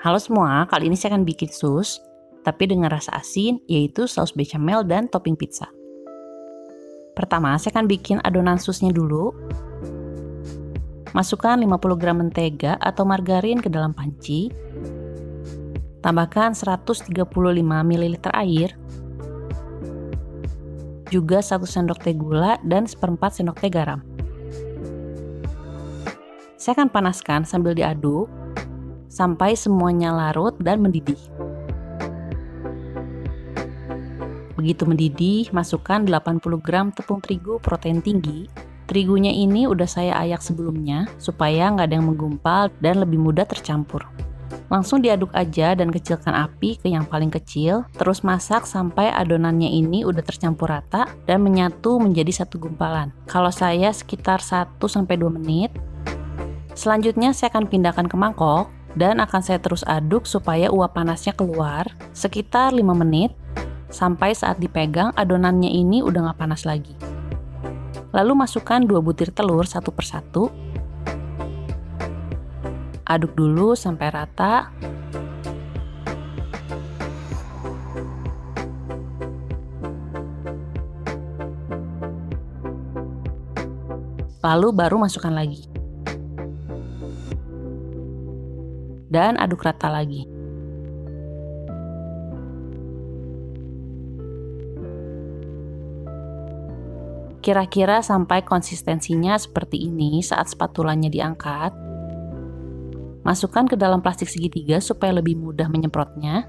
Halo semua, kali ini saya akan bikin sus, tapi dengan rasa asin, yaitu saus bechamel dan topping pizza. Pertama, saya akan bikin adonan susnya dulu. Masukkan 50 gram mentega atau margarin ke dalam panci. Tambahkan 135 ml air. Juga 1 sendok teh gula dan 1/4 sendok teh garam. Saya akan panaskan sambil diaduk sampai semuanya larut dan mendidih. Begitu mendidih, masukkan 80 gram tepung terigu protein tinggi. Terigunya ini udah saya ayak sebelumnya supaya nggak ada yang menggumpal dan lebih mudah tercampur. Langsung diaduk aja dan kecilkan api ke yang paling kecil, terus masak sampai adonannya ini udah tercampur rata dan menyatu menjadi satu gumpalan. Kalau saya sekitar 1-2 menit. Selanjutnya saya akan pindahkan ke mangkok dan akan saya terus aduk supaya uap panasnya keluar sekitar 5 menit sampai saat dipegang adonannya ini udah nggak panas lagi. Lalu masukkan 2 butir telur satu persatu. Aduk dulu sampai rata. Lalu baru masukkan lagi. Dan aduk rata lagi. Kira-kira sampai konsistensinya seperti ini saat spatulanya diangkat. Masukkan ke dalam plastik segitiga supaya lebih mudah menyemprotnya.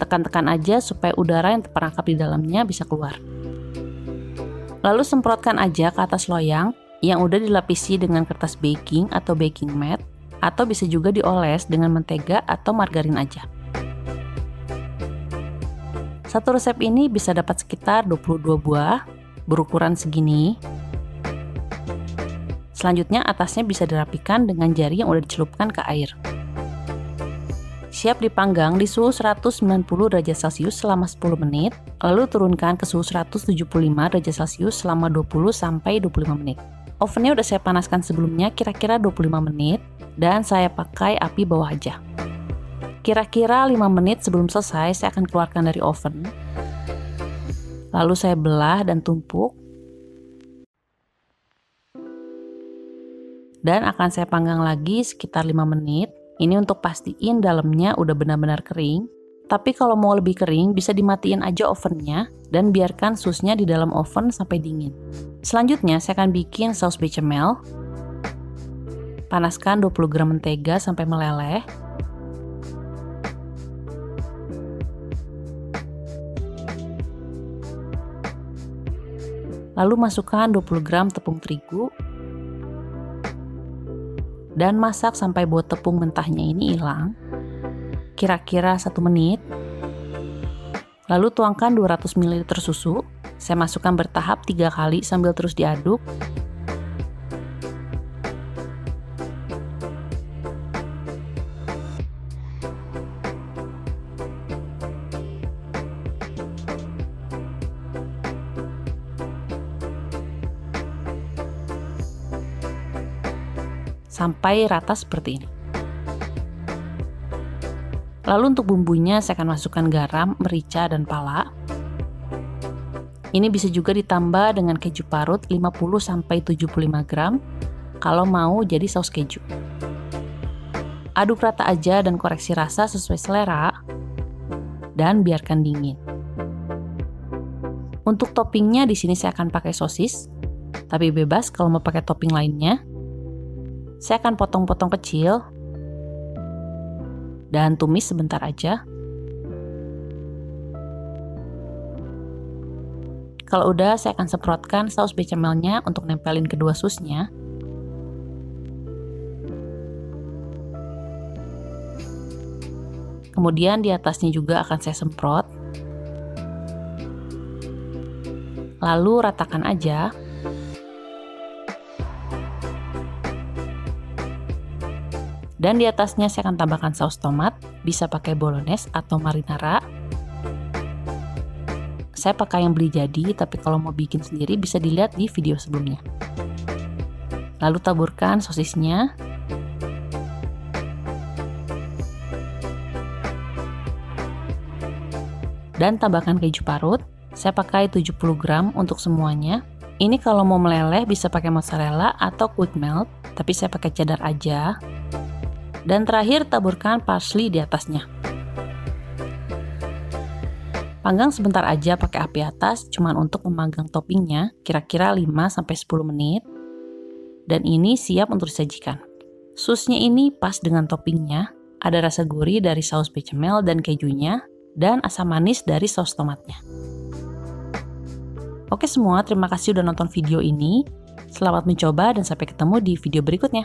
Tekan-tekan aja supaya udara yang terperangkap di dalamnya bisa keluar. Lalu semprotkan aja ke atas loyang yang udah dilapisi dengan kertas baking atau baking mat, atau bisa juga dioles dengan mentega atau margarin aja. Satu resep ini bisa dapat sekitar 22 buah, berukuran segini. Selanjutnya atasnya bisa dirapikan dengan jari yang udah dicelupkan ke air. Siap dipanggang di suhu 190 derajat Celcius selama 10 menit, lalu turunkan ke suhu 175 derajat Celcius selama 20-25 menit. Ovennya udah saya panaskan sebelumnya kira-kira 25 menit, dan saya pakai api bawah aja. Kira-kira 5 menit sebelum selesai, saya akan keluarkan dari oven. Lalu saya belah dan tumpuk. Dan akan saya panggang lagi sekitar 5 menit. Ini untuk pastiin dalamnya udah benar-benar kering. Tapi kalau mau lebih kering, bisa dimatiin aja ovennya dan biarkan susnya di dalam oven sampai dingin. Selanjutnya, saya akan bikin saus bechamel. Panaskan 20 gram mentega sampai meleleh. Lalu masukkan 20 gram tepung terigu dan masak sampai bau tepung mentahnya ini hilang, kira-kira 1 menit. Lalu tuangkan 200 ml susu, saya masukkan bertahap 3 kali sambil terus diaduk. Sampai rata seperti ini. Lalu untuk bumbunya saya akan masukkan garam, merica, dan pala. Ini bisa juga ditambah dengan keju parut 50-75 gram kalau mau jadi saus keju. Aduk rata aja dan koreksi rasa sesuai selera dan biarkan dingin. Untuk toppingnya di sini saya akan pakai sosis, tapi bebas kalau mau pakai topping lainnya. Saya akan potong-potong kecil dan tumis sebentar aja. Kalau udah, saya akan semprotkan saus bechamelnya untuk nempelin kedua susnya. Kemudian di atasnya juga akan saya semprot. Lalu ratakan aja. Dan di atasnya saya akan tambahkan saus tomat, bisa pakai bolognese atau marinara. Saya pakai yang beli jadi, tapi kalau mau bikin sendiri bisa dilihat di video sebelumnya. Lalu taburkan sosisnya. Dan tambahkan keju parut. Saya pakai 70 gram untuk semuanya. Ini kalau mau meleleh bisa pakai mozzarella atau quick melt, tapi saya pakai cheddar aja. Dan terakhir taburkan parsley di atasnya. Panggang sebentar aja pakai api atas, cuman untuk memanggang toppingnya, kira-kira 5-10 menit. Dan ini siap untuk disajikan. Susnya ini pas dengan toppingnya, ada rasa gurih dari saus bechamel dan kejunya, dan asam manis dari saus tomatnya. Oke semua, terima kasih udah nonton video ini. Selamat mencoba dan sampai ketemu di video berikutnya.